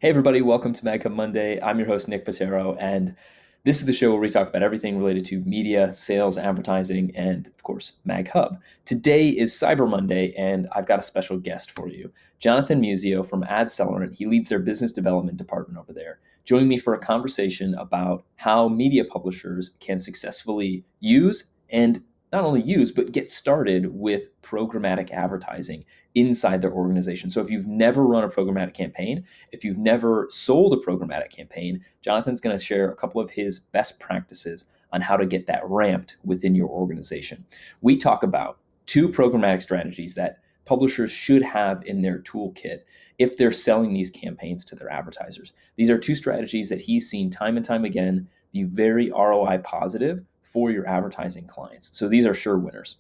Hey everybody, welcome to MagHub Monday. I'm your host, Nick Passero, and this is the show where we talk about everything related to media, sales, advertising, and of course, MagHub. Today is Cyber Monday, and I've got a special guest for you. Jonathan Muzio from AdCellerant. He leads their business development department over there. Join me for a conversation about how media publishers can successfully use and not only use, but get started with programmatic advertising inside their organization. So if you've never run a programmatic campaign, if you've never sold a programmatic campaign, Jonathan's going to share a couple of his best practices on how to get that ramped within your organization. We talk about two programmatic strategies that publishers should have in their toolkit if they're selling these campaigns to their advertisers. These are two strategies that he's seen time and time again be very ROI positive for your advertising clients. So these are sure winners.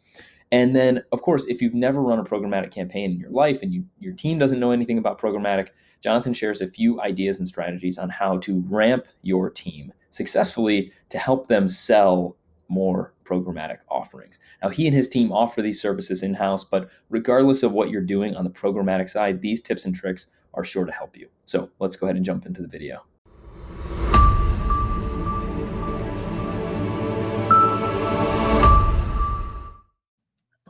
And then, of course, if you've never run a programmatic campaign in your life and your team doesn't know anything about programmatic, Jonathan shares a few ideas and strategies on how to ramp your team successfully to help them sell more programmatic offerings. Now, he and his team offer these services in-house, but regardless of what you're doing on the programmatic side, these tips and tricks are sure to help you. So let's go ahead and jump into the video.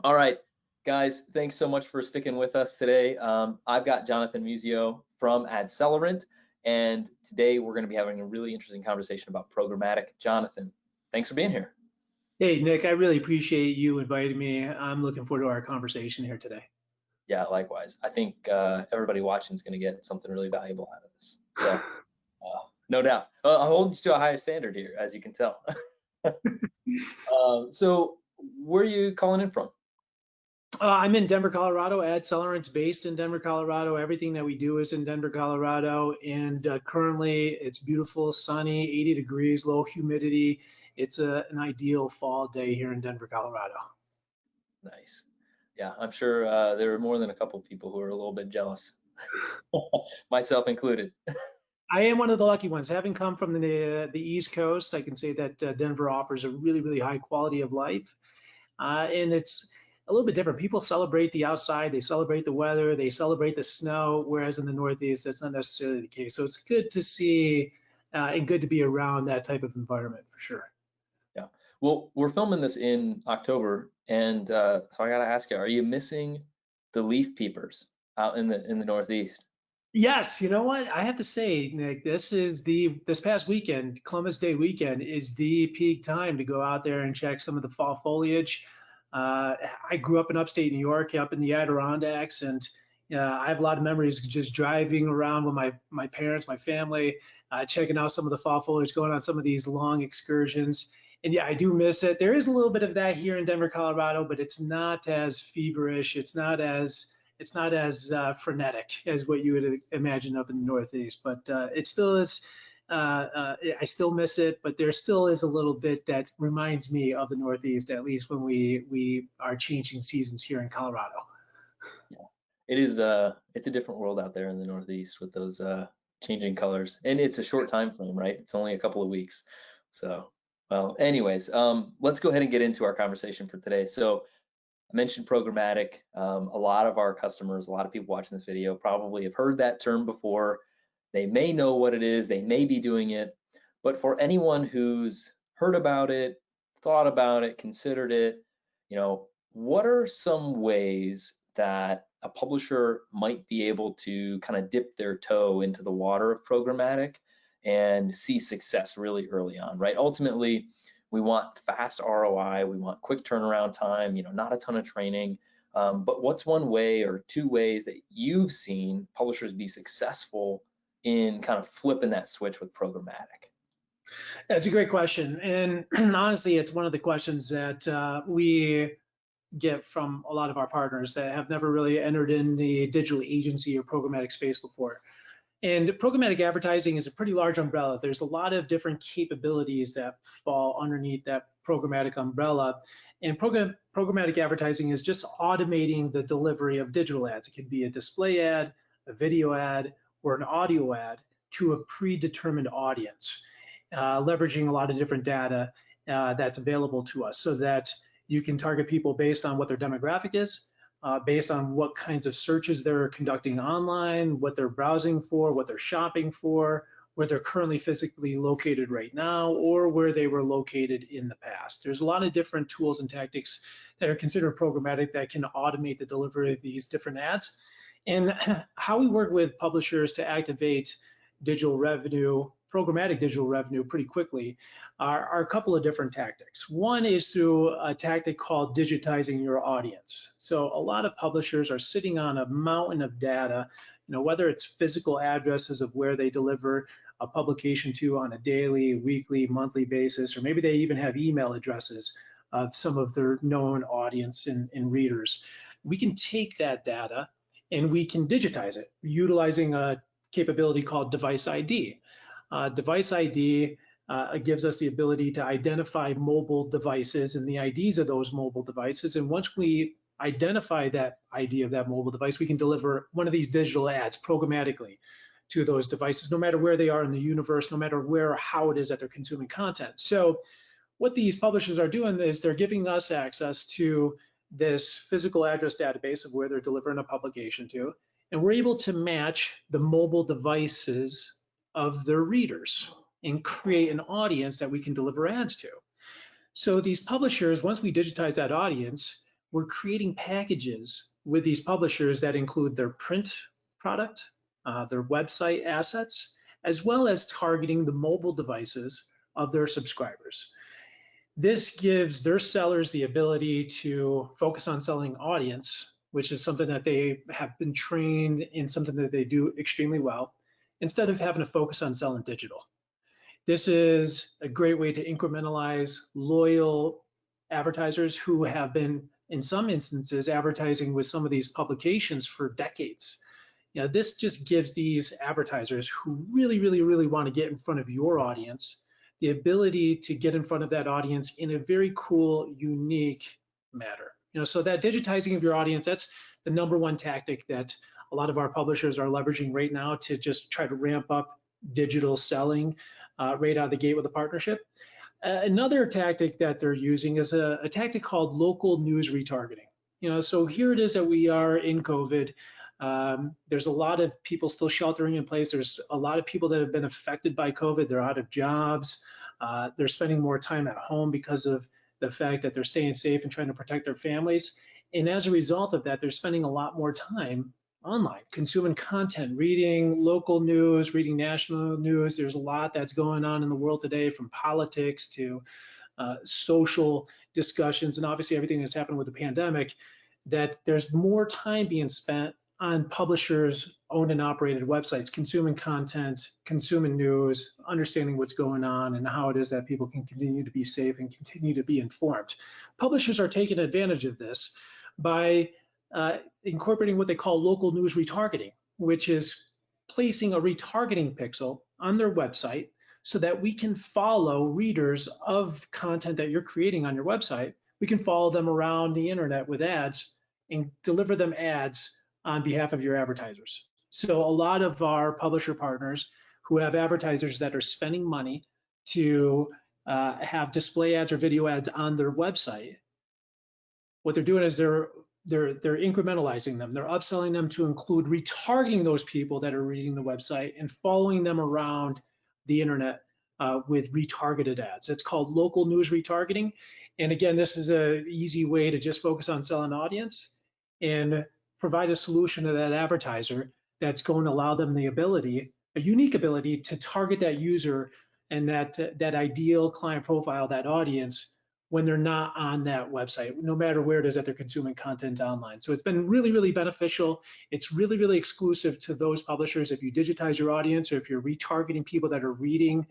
All right, guys, thanks so much for sticking with us today. I've got Jonathan Muzio from AdCellerant, and today we're going to be having a really interesting conversation about programmatic. Jonathan, thanks for being here. Hey, Nick, I really appreciate you inviting me. I'm looking forward to our conversation here today. Yeah, likewise. I think everybody watching is going to get something really valuable out of this. So, no doubt. I'll hold you to a higher standard here, as you can tell. So, where are you calling in from? I'm in Denver, Colorado. AdCellerant's based in Denver, Colorado. Everything that we do is in Denver, Colorado. And currently, it's beautiful, sunny, 80 degrees, low humidity. It's an ideal fall day here in Denver, Colorado. Nice. Yeah, I'm sure there are more than a couple people who are a little bit jealous, myself included. I am one of the lucky ones. Having come from the East Coast, I can say that Denver offers a really, really high quality of life. And it's a little bit different. People celebrate the outside, they celebrate the weather, they celebrate the snow, whereas in the Northeast, that's not necessarily the case. So it's good to see and good to be around that type of environment for sure. Yeah. Well, we're filming this in October, and so I gotta ask you, are you missing the leaf peepers out in the Northeast? Yes, you know what? I have to say, Nick, this past weekend, Columbus Day weekend, is the peak time to go out there and check some of the fall foliage. I grew up in upstate New York, up in the Adirondacks, and I have a lot of memories just driving around with my parents, my family, checking out some of the fall foliage, going on some of these long excursions. And yeah, I do miss it. There is a little bit of that here in Denver, Colorado, but it's not as feverish. It's not as frenetic as what you would imagine up in the Northeast, but it still is. I still miss it, but there still is a little bit that reminds me of the Northeast, at least when we are changing seasons here in Colorado. Yeah. It is it's a different world out there in the Northeast with those changing colors. And it's a short time frame, right? It's only a couple of weeks. So, well, anyways, let's go ahead and get into our conversation for today. So I mentioned programmatic. A lot of our customers, a lot of people watching this video probably have heard that term before. They may know what it is, they may be doing it, but for anyone who's heard about it, thought about it, considered it, what are some ways that a publisher might be able to kind of dip their toe into the water of programmatic and see success really early on, right? Ultimately, we want fast ROI, we want quick turnaround time, not a ton of training. But what's one way or two ways that you've seen publishers be successful in kind of flipping that switch with programmatic? That's a great question, and honestly, it's one of the questions that we get from a lot of our partners that have never really entered in the digital agency or programmatic space before. And programmatic advertising is a pretty large umbrella. There's a lot of different capabilities that fall underneath that programmatic umbrella. And programmatic advertising is just automating the delivery of digital ads. It can be a display ad, a video ad, or an audio ad to a predetermined audience, leveraging a lot of different data that's available to us so that you can target people based on what their demographic is, based on what kinds of searches they're conducting online, what they're browsing for, what they're shopping for, where they're currently physically located right now, or where they were located in the past. There's a lot of different tools and tactics that are considered programmatic that can automate the delivery of these different ads. And how we work with publishers to activate digital revenue, programmatic digital revenue pretty quickly are a couple of different tactics. One is through a tactic called digitizing your audience. So a lot of publishers are sitting on a mountain of data, whether it's physical addresses of where they deliver a publication to on a daily, weekly, monthly basis, or maybe they even have email addresses of some of their known audience and readers. We can take that data and we can digitize it utilizing a capability called device ID. Device ID gives us the ability to identify mobile devices and the IDs of those mobile devices. And once we identify that ID of that mobile device, we can deliver one of these digital ads programmatically to those devices, no matter where they are in the universe, no matter where or how it is that they're consuming content. So what these publishers are doing is they're giving us access to this physical address database of where they're delivering a publication to, and we're able to match the mobile devices of their readers and create an audience that we can deliver ads to. So these publishers, once we digitize that audience, we're creating packages with these publishers that include their print product, their website assets, as well as targeting the mobile devices of their subscribers. This gives their sellers the ability to focus on selling audience, which is something that they have been trained in, something that they do extremely well, instead of having to focus on selling digital. This is a great way to incrementalize loyal advertisers who have been, in some instances, advertising with some of these publications for decades. This just gives these advertisers who really, really, really want to get in front of your audience the ability to get in front of that audience in a very cool, unique manner. So that digitizing of your audience, that's the number one tactic that a lot of our publishers are leveraging right now to just try to ramp up digital selling right out of the gate with a partnership. Another tactic that they're using is a tactic called local news retargeting. So here it is that we are in COVID. There's a lot of people still sheltering in place. There's a lot of people that have been affected by COVID. They're out of jobs. They're spending more time at home because of the fact that they're staying safe and trying to protect their families. And as a result of that, they're spending a lot more time online, consuming content, reading local news, reading national news. There's a lot that's going on in the world today, from politics to social discussions, and obviously everything that's happened with the pandemic, that there's more time being spent on publishers' owned and operated websites, consuming content, consuming news, understanding what's going on and how it is that people can continue to be safe and continue to be informed. Publishers are taking advantage of this by incorporating what they call local news retargeting, which is placing a retargeting pixel on their website so that we can follow readers of content that you're creating on your website. We can follow them around the internet with ads and deliver them ads on behalf of your advertisers. So a lot of our publisher partners who have advertisers that are spending money to have display ads or video ads on their website, what they're doing is they're incrementalizing them. They're upselling them to include retargeting those people that are reading the website and following them around the internet with retargeted ads. It's called local news retargeting. And again, this is an easy way to just focus on selling audience and provide a solution to that advertiser that's going to allow them the ability, a unique ability, to target that user and that ideal client profile, that audience, when they're not on that website, no matter where it is that they're consuming content online. So it's been really, really beneficial. It's really, really exclusive to those publishers. If you digitize your audience or if you're retargeting people that are reading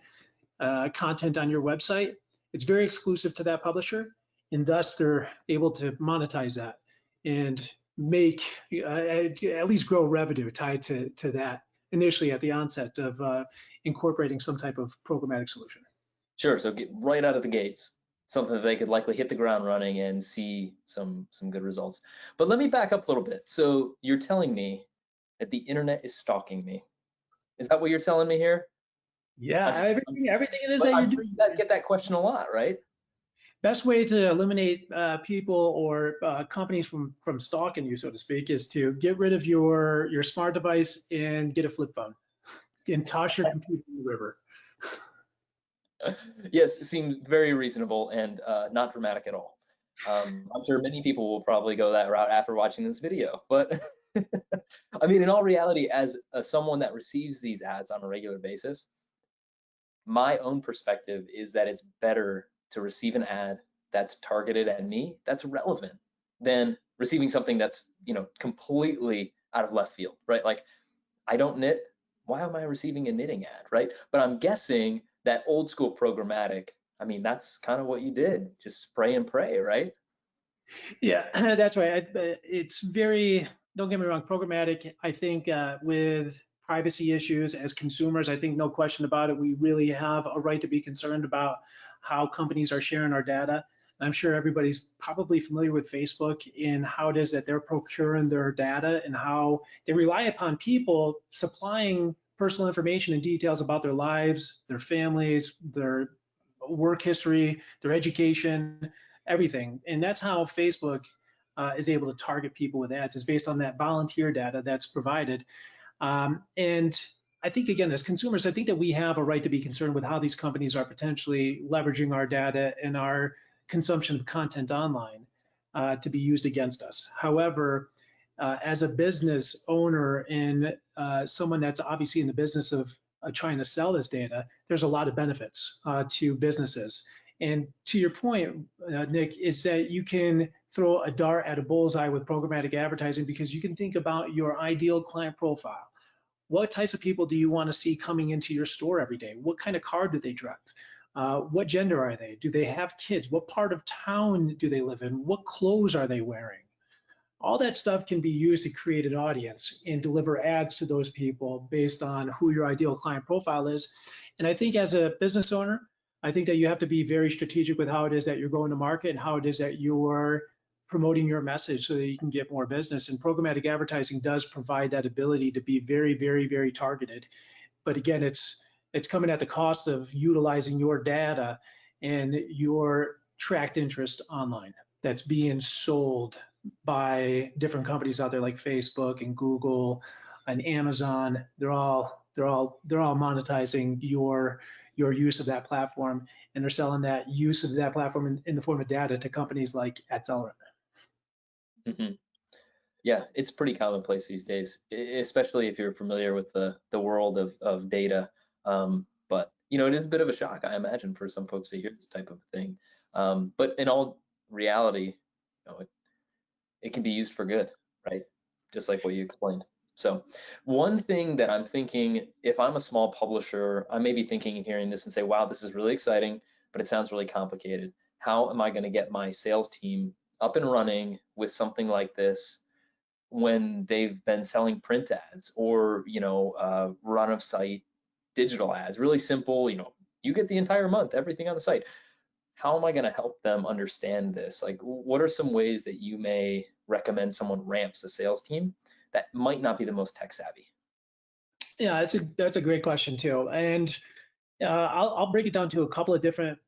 content on your website, it's very exclusive to that publisher, and thus they're able to monetize that and make at least grow revenue tied to that initially at the onset of incorporating some type of programmatic solution. Sure. So get right out of the gates, something that they could likely hit the ground running and see some good results. But let me back up a little bit. So you're telling me that the internet is stalking me. Is that what you're telling me here? Yeah, everything it is that I'm you sure do. you guys get that question a lot, right? best way to eliminate people or companies from stalking you, so to speak, is to get rid of your smart device and get a flip phone and toss your computer in the river. Yes, it seems very reasonable and not dramatic at all. I'm sure many people will probably go that route after watching this video, but I mean, in all reality, as someone that receives these ads on a regular basis, my own perspective is that it's better to receive an ad that's targeted at me, that's relevant, than receiving something that's, completely out of left field, right? Like, I don't knit. Why am I receiving a knitting ad, right? But I'm guessing that old school programmatic, I mean, that's kind of what you did, just spray and pray, right? Yeah, that's right. It's very, don't get me wrong, programmatic, I think with privacy issues as consumers, I think no question about it, we really have a right to be concerned about how companies are sharing our data. I'm sure everybody's probably familiar with Facebook and how it is that they're procuring their data and how they rely upon people supplying personal information and details about their lives, their families, their work history, their education, everything. And that's how Facebook is able to target people with ads, is based on that volunteer data that's provided. And I think, again, as consumers, I think that we have a right to be concerned with how these companies are potentially leveraging our data and our consumption of content online to be used against us. However, as a business owner and someone that's obviously in the business of trying to sell this data, there's a lot of benefits to businesses. And to your point, Nick, is that you can throw a dart at a bullseye with programmatic advertising because you can think about your ideal client profile. What types of people do you want to see coming into your store every day? What kind of car do they drive? What gender are they? Do they have kids? What part of town do they live in? What clothes are they wearing? All that stuff can be used to create an audience and deliver ads to those people based on who your ideal client profile is. And I think as a business owner, I think that you have to be very strategic with how it is that you're going to market and how it is that you're promoting your message so that you can get more business. And programmatic advertising does provide that ability to be very, very, very targeted. But again, it's coming at the cost of utilizing your data and your tracked interest online that's being sold by different companies out there like Facebook and Google and Amazon. They're all monetizing your use of that platform, and they're selling that use of that platform in the form of data to companies like AdCellerant. Hmm. Yeah, it's pretty commonplace these days, especially if you're familiar with the world of data. But it is a bit of a shock, I imagine, for some folks to hear this type of thing. But in all reality, it can be used for good, right? Just like what you explained. So one thing that I'm thinking, if I'm a small publisher, I may be thinking and hearing this and say, wow, this is really exciting, but it sounds really complicated. How am I going to get my sales team up and running with something like this when they've been selling print ads or, run of site digital ads? Really simple, you get the entire month, everything on the site. How am I going to help them understand this? Like, what are some ways that you may recommend someone ramps a sales team that might not be the most tech savvy? Yeah, that's a great question too, and I'll break it down to a couple of different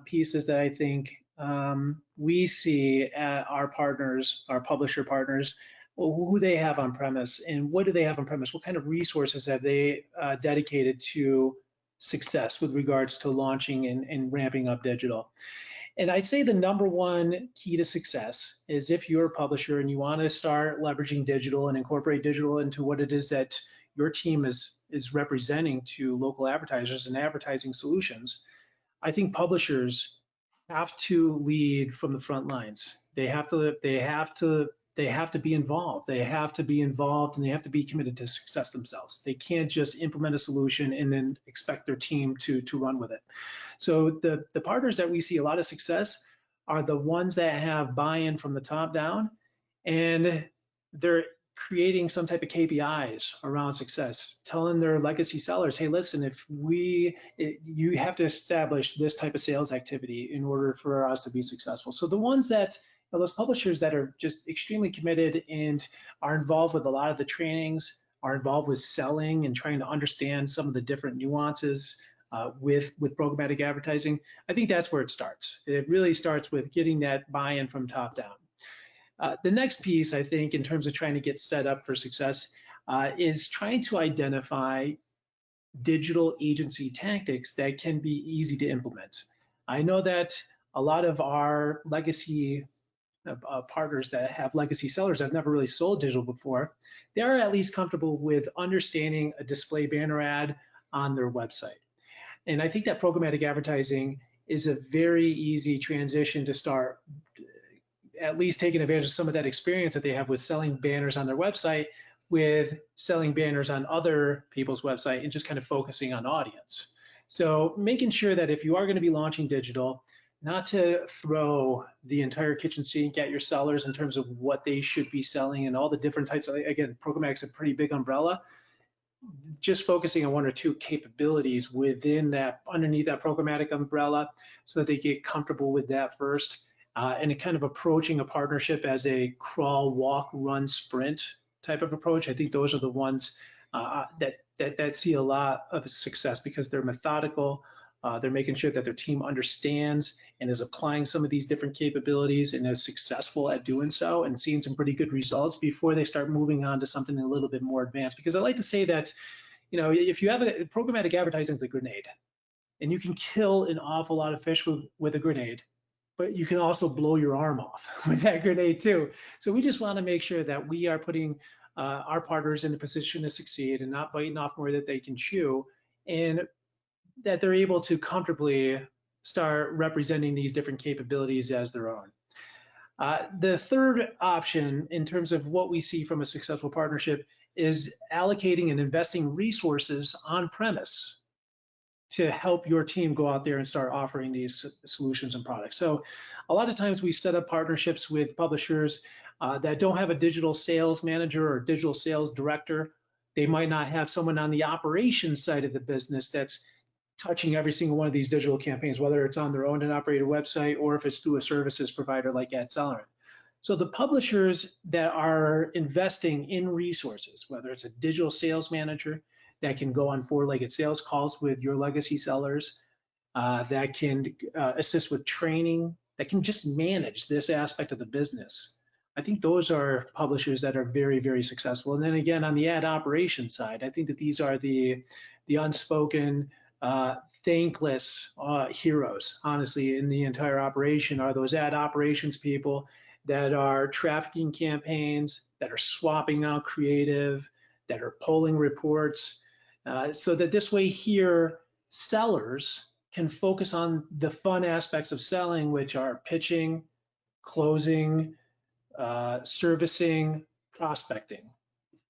pieces that I think we see at our partners, our publisher partners, who they have on premise and what do they have on premise? What kind of resources have they dedicated to success with regards to launching and ramping up digital? And I'd say the number one key to success is if you're a publisher and you want to start leveraging digital and incorporate digital into what it is that your team is representing to local advertisers and advertising solutions, I think publishers have to lead from the front lines. They have to be involved. They have to be involved and they have to be committed to success themselves. They can't just implement a solution and then expect their team to run with it. So the partners that we see a lot of success are the ones that have buy-in from the top down, and they're creating some type of KPIs around success, telling their legacy sellers, hey, listen, you have to establish this type of sales activity in order for us to be successful. So the ones that, those publishers that are just extremely committed and are involved with a lot of the trainings, are involved with selling and trying to understand some of the different nuances with programmatic advertising, I think that's where it starts. It really starts with getting that buy-in from top down. The next piece, I think, in terms of trying to get set up for success, is trying to identify digital agency tactics that can be easy to implement. I know that a lot of our legacy partners that have legacy sellers that have never really sold digital before, they are at least comfortable with understanding a display banner ad on their website. And I think that programmatic advertising is a very easy transition to start at least taking advantage of some of that experience that they have with selling banners on their website with selling banners on other people's website and just kind of focusing on audience. So making sure that if you are going to be launching digital, not to throw the entire kitchen sink at your sellers in terms of what they should be selling and all the different types of, again, programmatic's a pretty big umbrella, just focusing on one or two capabilities within that, underneath that programmatic umbrella, so that they get comfortable with that first. And kind of approaching a partnership as a crawl, walk, run, sprint type of approach. I think those are the ones that see a lot of success because they're methodical. They're making sure that their team understands and is applying some of these different capabilities and is successful at doing so and seeing some pretty good results before they start moving on to something a little bit more advanced. Because I like to say that, you know, if you have a programmatic advertising, it's a grenade, and you can kill an awful lot of fish with a grenade, but you can also blow your arm off with that grenade too. So we just want to make sure that we are putting our partners in a position to succeed and not biting off more that they can chew, and that they're able to comfortably start representing these different capabilities as their own. The third option in terms of what we see from a successful partnership is allocating and investing resources on premise to help your team go out there and start offering these solutions and products. So a lot of times we set up partnerships with publishers that don't have a digital sales manager or digital sales director. They might not have someone on the operations side of the business that's touching every single one of these digital campaigns, whether it's on their owned and operated website or if it's through a services provider like AdCellerant. So the publishers that are investing in resources, whether it's a digital sales manager that can go on four-legged sales calls with your legacy sellers, that can assist with training, that can just manage this aspect of the business. I think those are publishers that are very, very successful. And then again, on the ad operations side, I think that these are the unspoken, thankless heroes, honestly, in the entire operation are those ad operations people that are trafficking campaigns, that are swapping out creative, that are pulling reports, so that this way here, sellers can focus on the fun aspects of selling, which are pitching, closing, servicing, prospecting.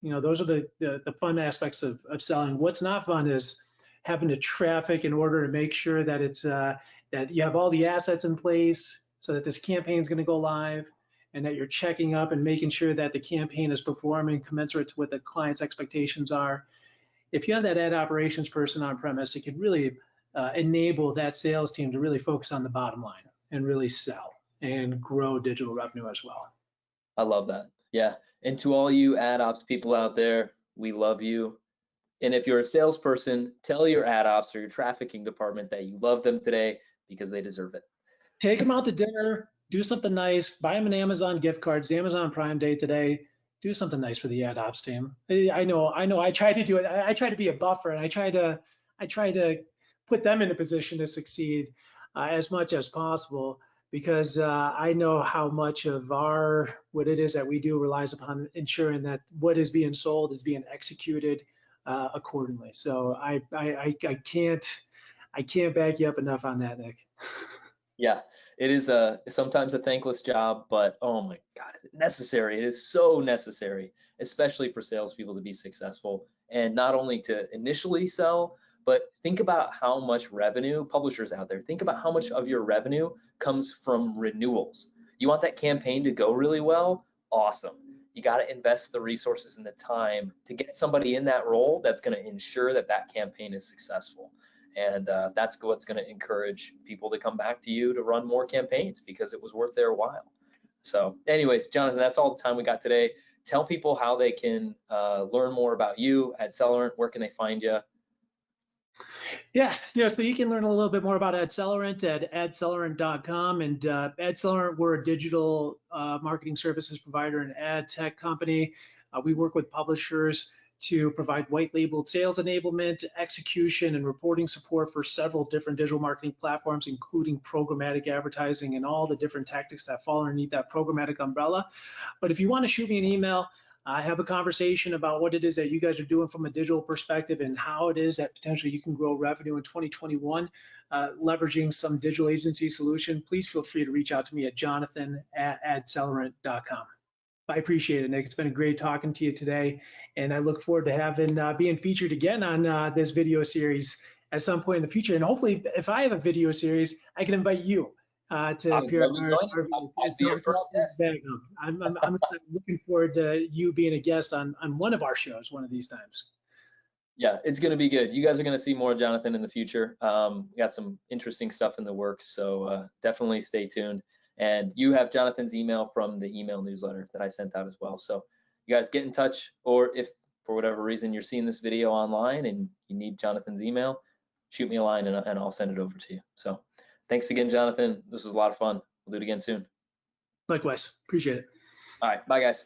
You know, those are the fun aspects of selling. What's not fun is having to traffic in order to make sure that it's that you have all the assets in place so that this campaign is going to go live, and that you're checking up and making sure that the campaign is performing commensurate to what the client's expectations are. If you have that ad operations person on premise, it can really enable that sales team to really focus on the bottom line and really sell and grow digital revenue as well. I love that. Yeah. And to all you ad ops people out there, we love you. And if you're a salesperson, tell your ad ops or your trafficking department that you love them today because they deserve it. Take them out to dinner, do something nice, buy them an Amazon gift card. It's Amazon Prime Day today. Do something nice for the ad ops team. I know. I try to do it. I try to be a buffer, and I try to put them in a position to succeed as much as possible, because I know how much of what it is that we do relies upon ensuring that what is being sold is being executed accordingly. So I can't back you up enough on that, Nick. Yeah, it is sometimes a thankless job, but oh my God, is it necessary? It is so necessary, especially for salespeople to be successful, and not only to initially sell, but think about how much revenue, publishers out there, think about how much of your revenue comes from renewals. You want that campaign to go really well? Awesome. You got to invest the resources and the time to get somebody in that role that's going to ensure that that campaign is successful. And that's what's going to encourage people to come back to you to run more campaigns because it was worth their while. So anyways, Jonathan, that's all the time we got today. Tell people how they can learn more about you, AdCellerant. Where can they find you? Yeah. So you can learn a little bit more about AdCellerant at AdCellerant.com. And AdCellerant, we're a digital marketing services provider and ad tech company. We work with publishers to provide white labeled sales enablement, execution, and reporting support for several different digital marketing platforms, including programmatic advertising and all the different tactics that fall underneath that programmatic umbrella. But if you want to shoot me an email, have a conversation about what it is that you guys are doing from a digital perspective and how it is that potentially you can grow revenue in 2021, leveraging some digital agency solution, please feel free to reach out to me at jonathan@adcellerant.com. I appreciate it, Nick. It's been great talking to you today, and I look forward to having being featured again on this video series at some point in the future. And hopefully, if I have a video series, I can invite you to I would appear love on to our, join you. I'd be your first guest. I'm excited, looking forward to you being a guest on one of our shows one of these times. Yeah, it's going to be good. You guys are going to see more of Jonathan in the future. We got some interesting stuff in the works, so definitely stay tuned. And you have Jonathan's email from the email newsletter that I sent out as well. So you guys get in touch, or if for whatever reason you're seeing this video online and you need Jonathan's email, shoot me a line and I'll send it over to you. So thanks again, Jonathan. This was a lot of fun. We'll do it again soon. Likewise, appreciate it. All right, bye guys.